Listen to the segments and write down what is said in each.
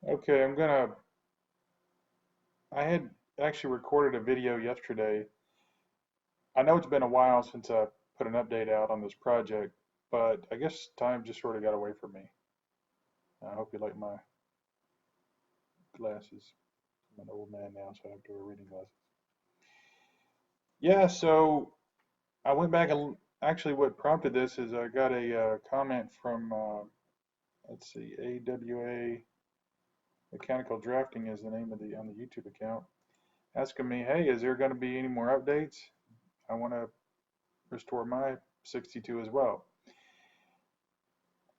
Okay, I had actually recorded a video yesterday. I know it's been a while since I put an update out on this project, but I guess time just sort of got away from me. I hope you like my glasses. I'm an old man now, so I have to wear reading glasses. Yeah, so I went back and actually what prompted this is I got a comment from, let's see, AWA Mechanical Drafting is the name of the on the YouTube account, asking me, hey, is there going to be any more updates? I want to restore my 62 as well.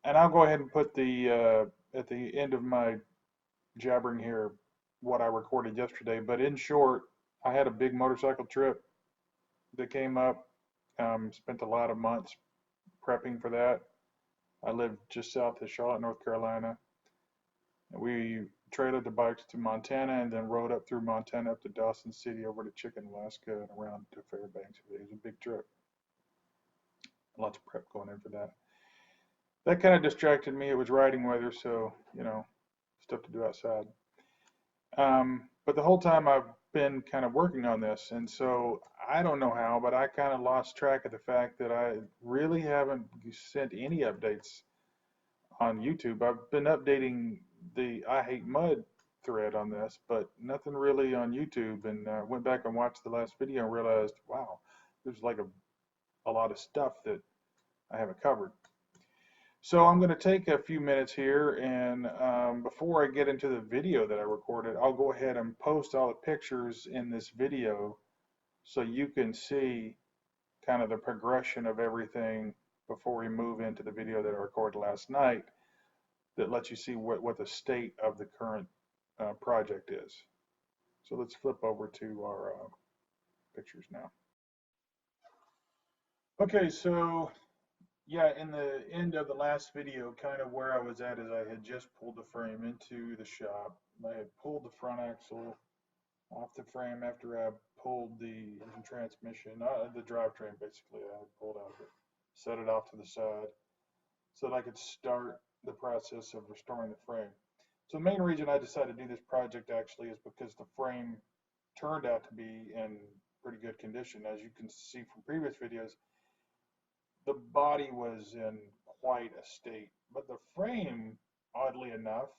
And I'll go ahead and put at the end of my jabbering here what I recorded yesterday. But in short, I had a big motorcycle trip that came up. Spent a lot of months prepping for that. I lived just south of Charlotte, North Carolina. We trailered the bikes to Montana and then rode up through Montana up to Dawson City over to Chicken, Alaska, and around to Fairbanks. It was a big trip. Lots of prep going in for that. That kind of distracted me. It was riding weather, so stuff to do outside. But the whole time I've been kind of working on this, and so I don't know how, but I kind of lost track of the fact that I really haven't sent any updates on YouTube. I've been updating the I Hate Mud thread on this, but nothing really on YouTube. And went back and watched the last video and realized, wow, there's like a lot of stuff that I haven't covered. So I'm going to take a few minutes here, and before I get into the video that I recorded, I'll go ahead and post all the pictures in this video so you can see kind of the progression of everything before we move into the video that I recorded last night that lets you see what the state of the current project is. So let's flip over to our pictures now. Okay, so yeah, in the end of the last video, kind of where I was at is I had just pulled the frame into the shop. I had pulled the front axle off the frame after I pulled the engine transmission, the drivetrain basically. I had pulled out of it, set it off to the side so that I could start the process of restoring the frame. So the main reason I decided to do this project actually is because the frame turned out to be in pretty good condition. As you can see from previous videos, the body was in quite a state, but the frame, oddly enough,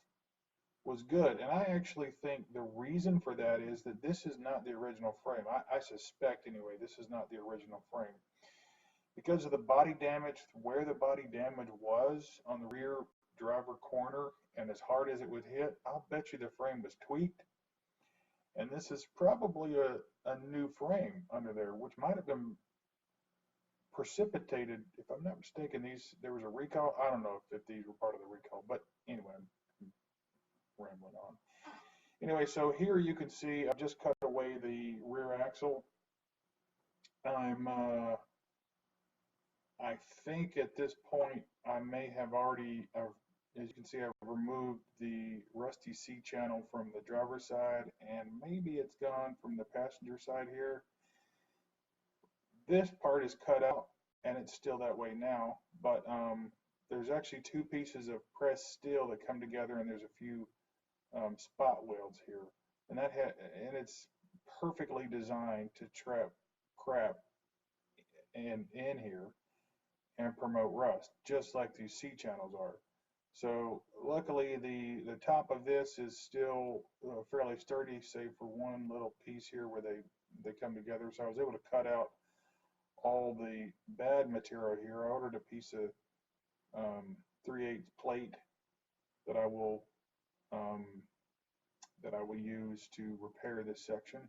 was good. And I actually think the reason for that is that this is not the original frame. I suspect, anyway, this is not the original frame. Because of the body damage, where the body damage was on the rear driver corner, and as hard as it would hit, I'll bet you the frame was tweaked. And this is probably a new frame under there, which might have been precipitated, if I'm not mistaken, there was a recall. I don't know if these were part of the recall, but anyway, I'm rambling on. Anyway, so here you can see I've just cut away the rear axle. I think at this point I may have already, as you can see, I've removed the rusty C channel from the driver's side, and maybe it's gone from the passenger side here. This part is cut out, and it's still that way now, but there's actually two pieces of pressed steel that come together, and there's a few spot welds here, and and it's perfectly designed to trap crap in here and promote rust, just like these C channels are. So luckily the top of this is still fairly sturdy, save for one little piece here where they come together. So I was able to cut out all the bad material here. I ordered a piece of 3/8 plate that um, I will use to repair this section.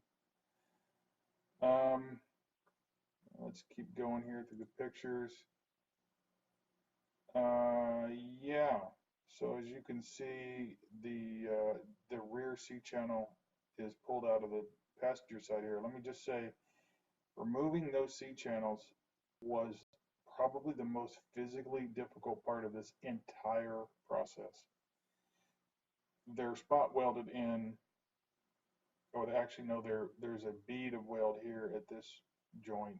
Um, let's keep going here through the pictures. Yeah. So as you can see, the rear C channel is pulled out of the passenger side here. Let me just say, removing those C channels was probably the most physically difficult part of this entire process. They're spot welded in, or actually no, there's a bead of weld here at this joint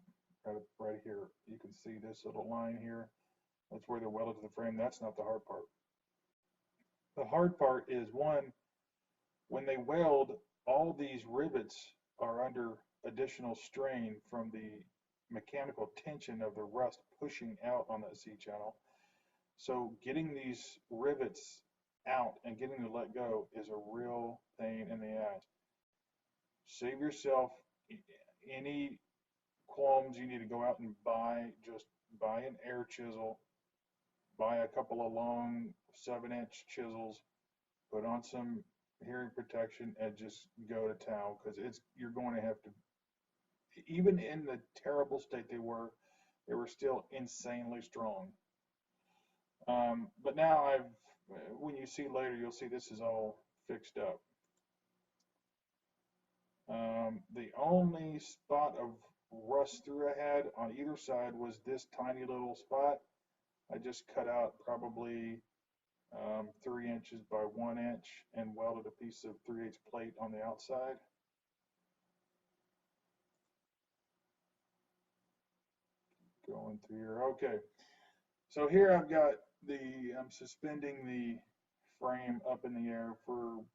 right here. You can see this little line here. That's where they're welded to the frame. That's not the hard part. The hard part is one, When they weld, all these rivets are under additional strain from the mechanical tension of the rust pushing out on that C channel. So getting these rivets out and getting to let go is a real pain in the ass. Save yourself any qualms. You need to go out and just buy an air chisel, buy a couple of long 7-inch chisels, put on some hearing protection, and just go to town, because you're going to have to, even in the terrible state they were still insanely strong. But now when you see later, you'll see this is all fixed up. The only spot of rust through I had on either side was this tiny little spot. I just cut out probably 3 inches by 1 inch and welded a piece of 3/8 plate on the outside. Going through here. Okay. So here I'm suspending the frame up in the air for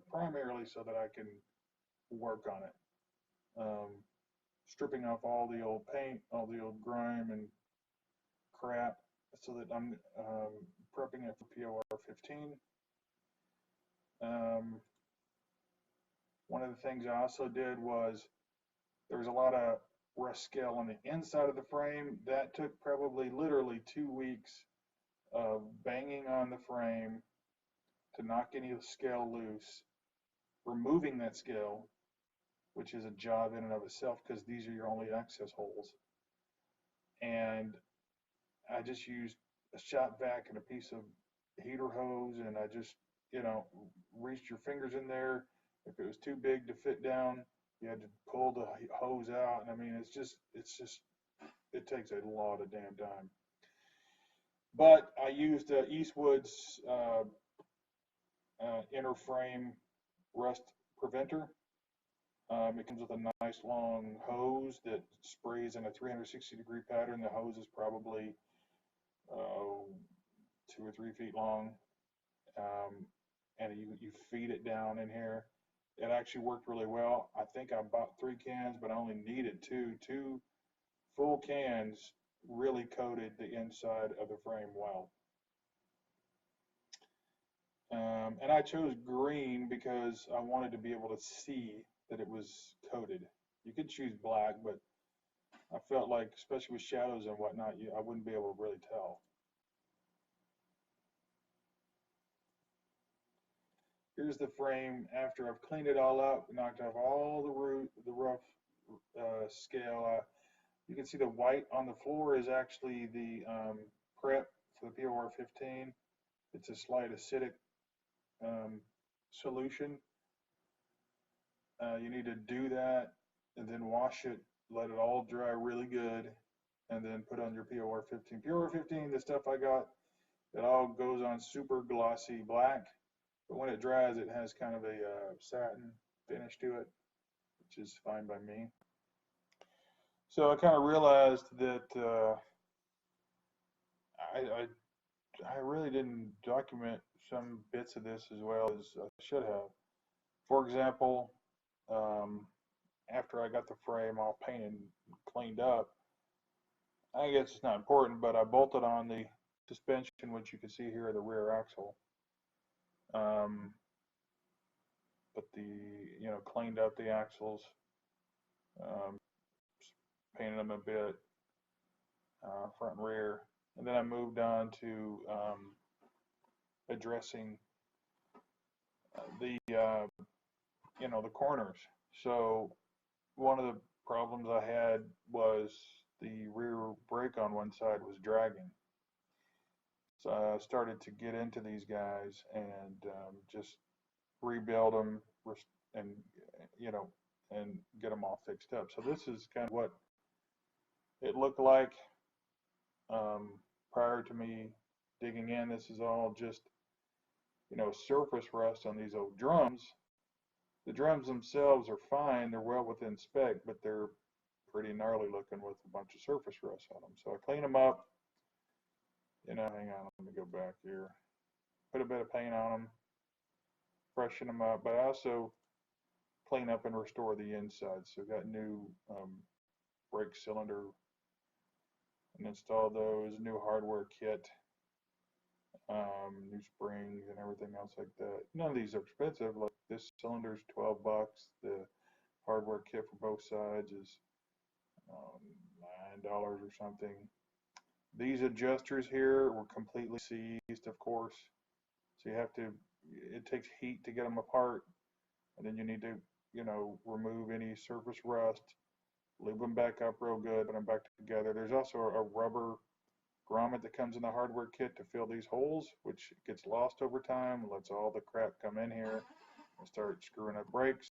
primarily so that I can work on it. Stripping off all the old paint, all the old grime and crap, so that I'm prepping it for POR 15. One of the things I also did was there was a lot of rust scale on the inside of the frame. That took probably literally 2 weeks of banging on the frame to knock any of the scale loose, removing that scale, which is a job in and of itself because these are your only access holes. And I just used a shop vac and a piece of heater hose, and I just, reached your fingers in there. If it was too big to fit down, you had to pull the hose out. And I mean, it takes a lot of damn time. But I used Eastwood's inner frame rust preventer. It comes with a nice long hose that sprays in a 360-degree pattern. The hose is probably 2 or 3 feet long, and you feed it down in here. It actually worked really well. I think I bought 3 cans, but I only needed 2. 2 full cans really coated the inside of the frame well. And I chose green because I wanted to be able to see that it was coated. You could choose black, but I felt like, especially with shadows and whatnot, I wouldn't be able to really tell. Here's the frame after I've cleaned it all up, knocked off all the rough scale. You can see the white on the floor is actually the prep for the POR 15. It's a slight acidic solution. You need to do that and then wash it, let it all dry really good, and then put on your POR 15. POR 15, the stuff I got, it all goes on super glossy black, but when it dries, it has kind of a satin finish to it, which is fine by me. So I kind of realized that I really didn't document some bits of this as well as I should have. For example, after I got the frame all painted and cleaned up, I guess it's not important, but I bolted on the suspension, which you can see here, the rear axle. But cleaned up the axles, painted them a bit, front and rear, and then I moved on to addressing the corners. So one of the problems I had was the rear brake on one side was dragging. So I started to get into these guys and just rebuild them and and get them all fixed up. So this is kind of what it looked like prior to me digging in. This is all just surface rust on these old drums. The drums themselves are fine, they're well within spec, but they're pretty gnarly looking with a bunch of surface rust on them. So I clean them up, hang on, let me go back here. Put a bit of paint on them, freshen them up, but I also clean up and restore the inside. So got new brake cylinder and install those, new hardware kit, new springs and everything else like that. None of these are expensive. Like this cylinder is $12. The hardware kit for both sides is $9 or something. These adjusters here were completely seized, of course. So you have to, it takes heat to get them apart. And then you need to, remove any surface rust, lube them back up real good, put them back together. There's also a rubber grommet that comes in the hardware kit to fill these holes, which gets lost over time, lets all the crap come in here and start screwing up brakes.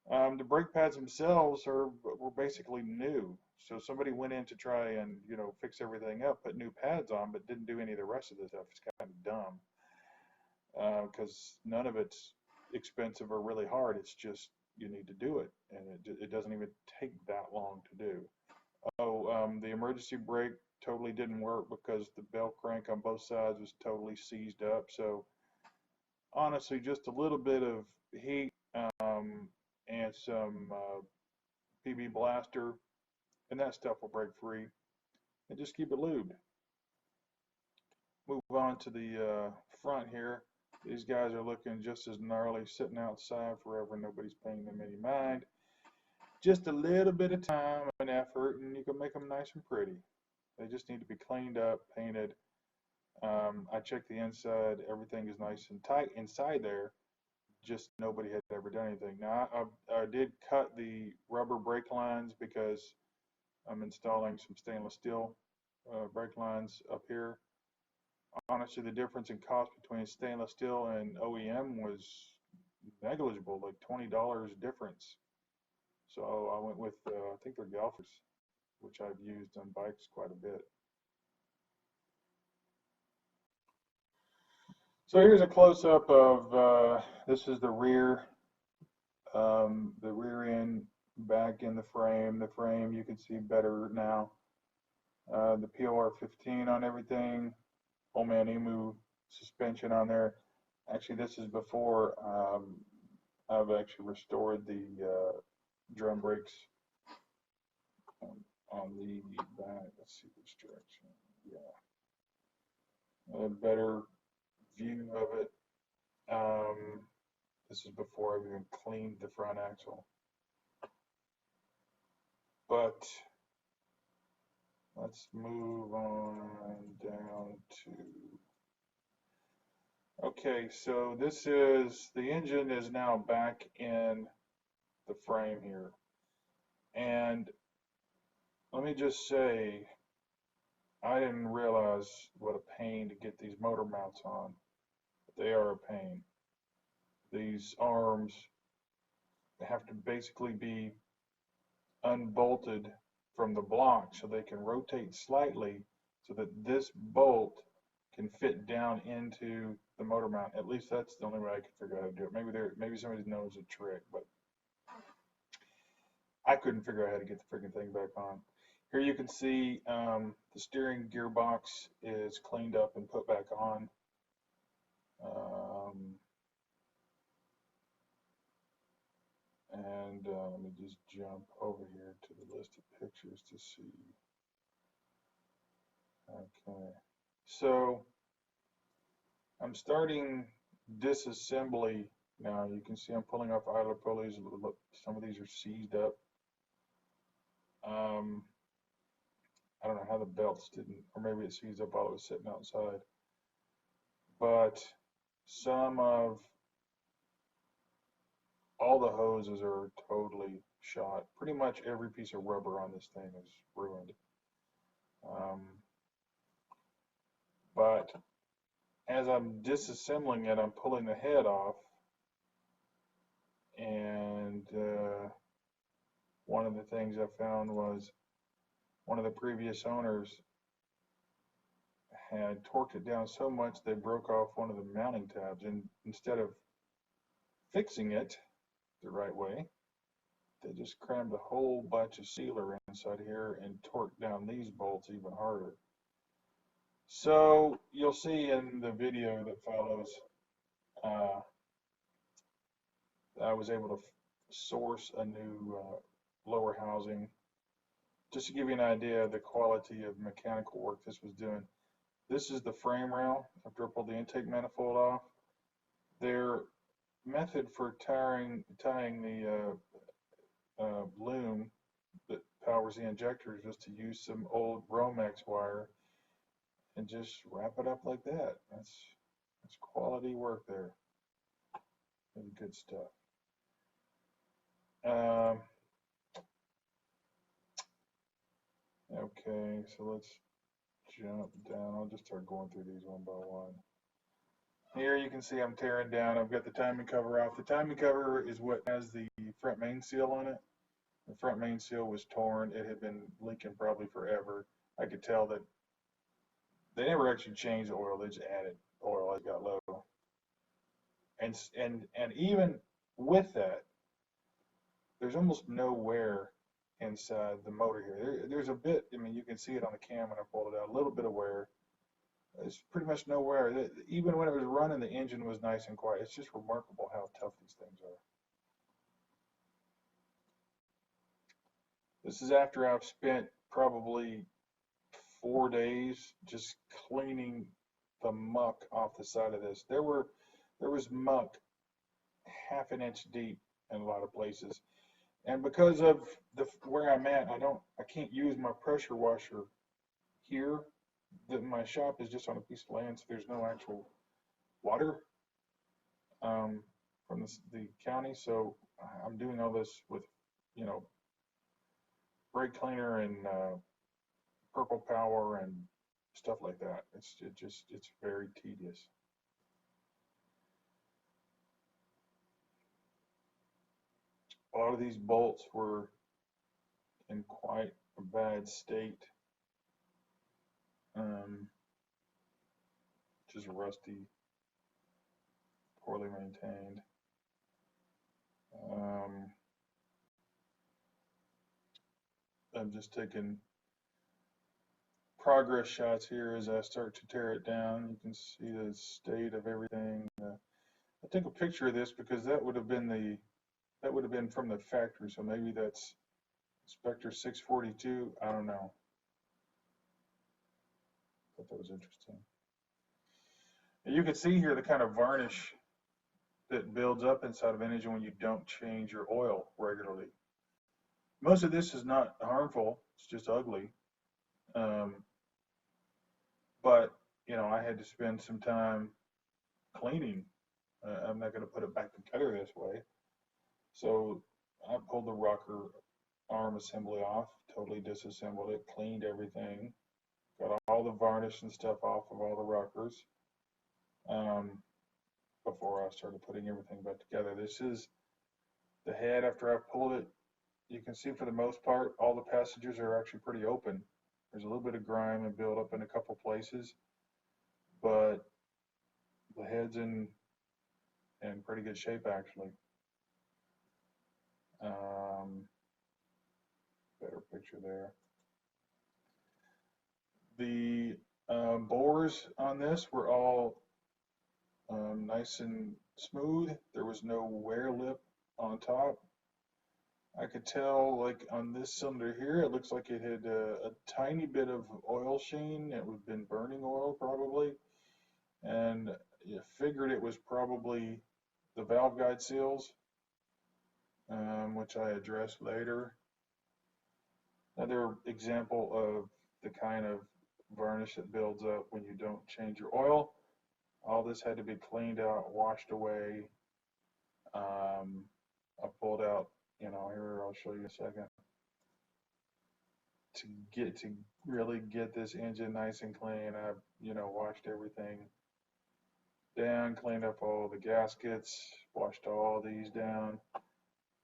The brake pads themselves were basically new. So somebody went in to try and, fix everything up, put new pads on, but didn't do any of the rest of the stuff. It's kind of dumb because none of it's expensive or really hard. It's just you need to do it, and it doesn't even take that long to do. The emergency brake totally didn't work because the belt crank on both sides was totally seized up. So honestly, just a little bit of heat and some PB blaster, and that stuff will break free. And just keep it lubed. Move on to the front here. These guys are looking just as gnarly, sitting outside forever. Nobody's paying them any mind. Just a little bit of time and effort, and you can make them nice and pretty. They just need to be cleaned up, painted. I checked the inside. Everything is nice and tight inside there. Just nobody had ever done anything. Now, I did cut the rubber brake lines because I'm installing some stainless steel brake lines up here. Honestly, the difference in cost between stainless steel and OEM was negligible, like $20 difference. So I went with, I think they're Galfers, which I've used on bikes quite a bit. So here's a close-up of, this is the rear end back in the frame. The frame you can see better now. The POR 15 on everything. Old Man Emu suspension on there. Actually, this is before I've actually restored the drum brakes on the back. Let's see which direction. Yeah, a better view of it. This is before I've even cleaned the front axle. But let's move on down to. Okay, so this is, the engine is now back in the frame here. And let me just say, I didn't realize what a pain to get these motor mounts on. They are a pain. These arms have to basically be unbolted from the block so they can rotate slightly so that this bolt can fit down into the motor mount. At least that's the only way I could figure out how to do it. Maybe somebody knows a trick, but I couldn't figure out how to get the freaking thing back on. Here you can see the steering gearbox is cleaned up and put back on. Let me just jump over here to the list of pictures to see. Okay, so I'm starting disassembly now. You can see I'm pulling off idler pulleys. Look, some of these are seized up. I don't know how the belts didn't, or maybe it seized up while it was sitting outside. But some of all the hoses are totally shot. Pretty much every piece of rubber on this thing is ruined. But as I'm disassembling it, I'm pulling the head off, and one of the things I found was one of the previous owners had torqued it down so much they broke off one of the mounting tabs, and instead of fixing it the right way, they just crammed a whole bunch of sealer inside here and torqued down these bolts even harder. So you'll see in the video that follows, I was able to source a new lower housing. Just to give you an idea of the quality of mechanical work this was doing. This is the frame rail after I pulled the intake manifold off. Their method for tying the loom that powers the injectors was to use some old Romex wire and just wrap it up like that. That's quality work there. And good stuff. Okay, so let's jump down. I'll just start going through these one by one. Here you can see I'm tearing down. I've got the timing cover off. The timing cover is what has the front main seal on it. The front main seal was torn. It had been leaking probably forever. I could tell that they never actually changed the oil. They just added oil as it got low. And even with that, there's almost no wear inside the motor here. There's a bit. I mean, you can see it on the cam when I pulled it out. A little bit of wear. It's pretty much no wear. Even when it was running, the engine was nice and quiet. It's just remarkable how tough these things are. This is after I've spent probably 4 days just cleaning the muck off the side of this. There was muck half an inch deep in a lot of places. And because of where I'm at, I can't use my pressure washer here. My shop is just on a piece of land, so there's no actual water from the county. So I'm doing all this with, brake cleaner and purple power and stuff like that. It's very tedious. A lot of these bolts were in quite a bad state. Just rusty, poorly maintained. I'm just taking progress shots here as I start to tear it down. You can see the state of everything. I took a picture of this because that would have been from the factory. So maybe that's Spectre 642. I don't know. Thought that was interesting. And you can see here the kind of varnish that builds up inside of an engine when you don't change your oil regularly. Most of this is not harmful. It's just ugly. But I had to spend some time cleaning. I'm not going to put it back together this way. So I pulled the rocker arm assembly off, totally disassembled it, cleaned everything, got all the varnish and stuff off of all the rockers before I started putting everything back together. This is the head after I pulled it. You can see for the most part, all the passages are actually pretty open. There's a little bit of grime and build up in a couple places, but the head's in pretty good shape actually. Better picture there. The bores on this were all nice and smooth. There was no wear lip on top. I could tell, like on this cylinder here, it looks like it had a tiny bit of oil sheen. It would have been burning oil probably, and you figured it was probably the valve guide seals, which I addressed later. Another example of the kind of varnish that builds up when you don't change your oil. All this had to be cleaned out, washed away. I pulled out, here I'll show you in a second. To really get this engine nice and clean, I've washed everything down, cleaned up all the gaskets, washed all these down.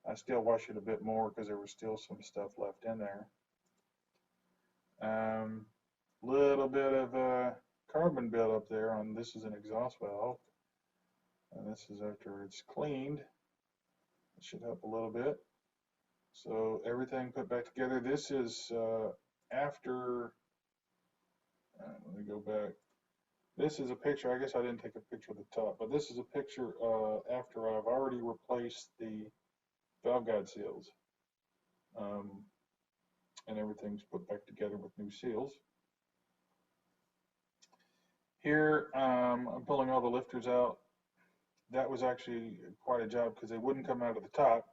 I still wash it a bit more because there was still some stuff left in there. Little bit of carbon buildup there on this is an exhaust valve, and this is after it's cleaned. It should help a little bit. So everything put back together. This is after. Let me go back. This is a picture, I guess I didn't take a picture of the top, but this is a picture after I've already replaced the valve guide seals. And everything's put back together with new seals. Here, I'm pulling all the lifters out. That was actually quite a job because they wouldn't come out of the top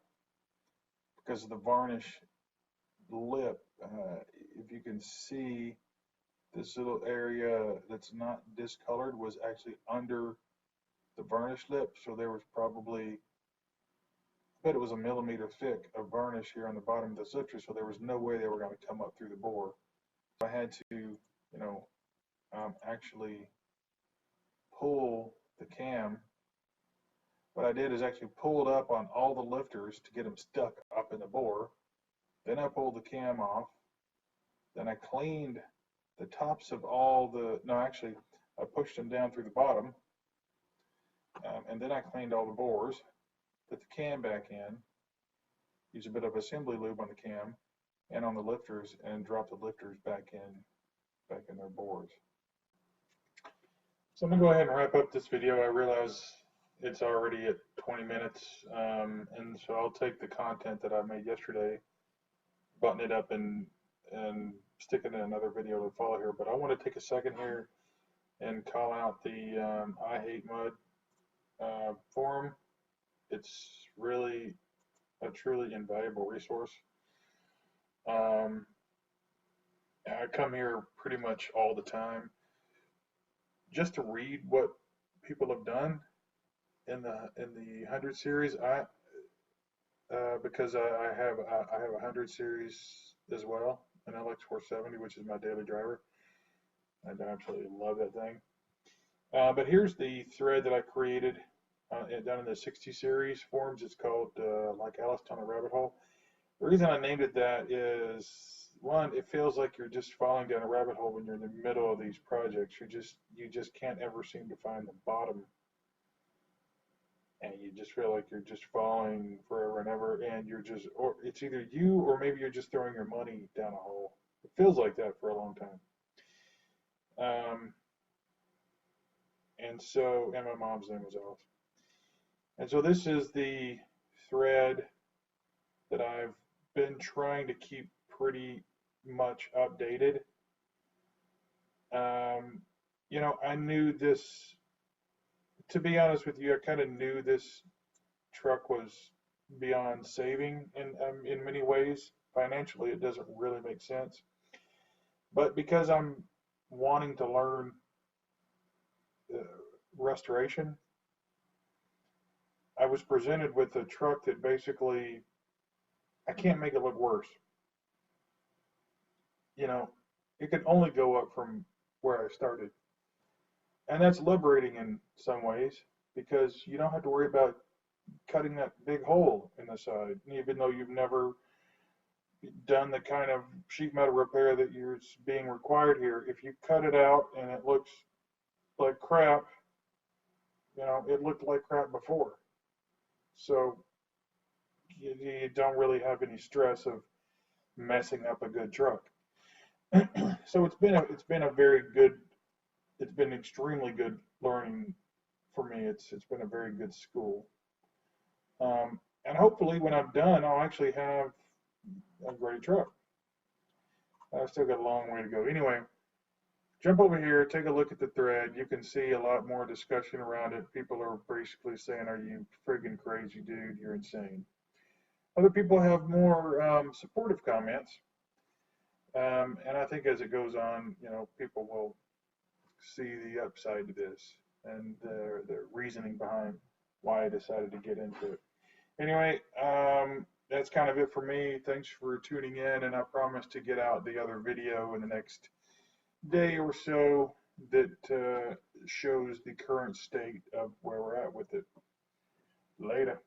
because of the varnish lip. If you can see, this little area that's not discolored was actually under the varnish lip, so there was probably, I bet it was a millimeter thick of varnish here on the bottom of this lifter, so there was no way they were going to come up through the bore. So I had to, you know, actually pull the cam. What I did is actually pulled up on all the lifters to get them stuck up in the bore. Then I pulled the cam off. Then I cleaned the tops of all the, no, actually, I pushed them down through the bottom. And then I cleaned all the bores, put the cam back in, used a bit of assembly lube on the cam and on the lifters, and dropped the lifters back in their bores. So I'm gonna go ahead and wrap up this video. I realize it's already at 20 minutes, and so I'll take the content that I made yesterday, button it up, and stick it in another video to follow here. But I want to take a second here and call out the I Hate Mud forum. It's really a truly invaluable resource. I come here pretty much all the time just to read what people have done in the 100 series. Because I have a 100 series as well, an LX470, which is my daily driver. I absolutely love that thing. But here's the thread that I created down in the 60 series forums. It's called like Alice Down a Rabbit Hole. The reason I named it that is, one, it feels like you're just falling down a rabbit hole when you're in the middle of these projects. You just can't ever seem to find the bottom, and you just feel like you're just falling forever and ever, and you're just, or it's either you or maybe you're just throwing your money down a hole. It feels like that for a long time. And my mom's name was Alice. And so this is the thread that I've been trying to keep pretty much updated. You know, I knew this, to be honest with you, I kind of knew this truck was beyond saving in many ways. Financially, it doesn't really make sense. But because I'm wanting to learn restoration, I was presented with a truck that basically, I can't make it look worse. You know, it could only go up from where I started. And that's liberating in some ways because you don't have to worry about cutting that big hole in the side, even though you've never done the kind of sheet metal repair that is being required here. If you cut it out and it looks like crap, you know, it looked like crap before. So you don't really have any stress of messing up a good truck. So it's been extremely good learning for me. It's been a very good school. And hopefully when I'm done, I'll actually have a great truck. I've still got a long way to go. Anyway, jump over here, take a look at the thread. You can see a lot more discussion around it. People are basically saying, "Are you friggin' crazy, dude? You're insane." Other people have more supportive comments. And I think as it goes on, you know, people will see the upside to this and the reasoning behind why I decided to get into it. Anyway, that's kind of it for me. Thanks for tuning in, and I promise to get out the other video in the next day or so that shows the current state of where we're at with it. Later.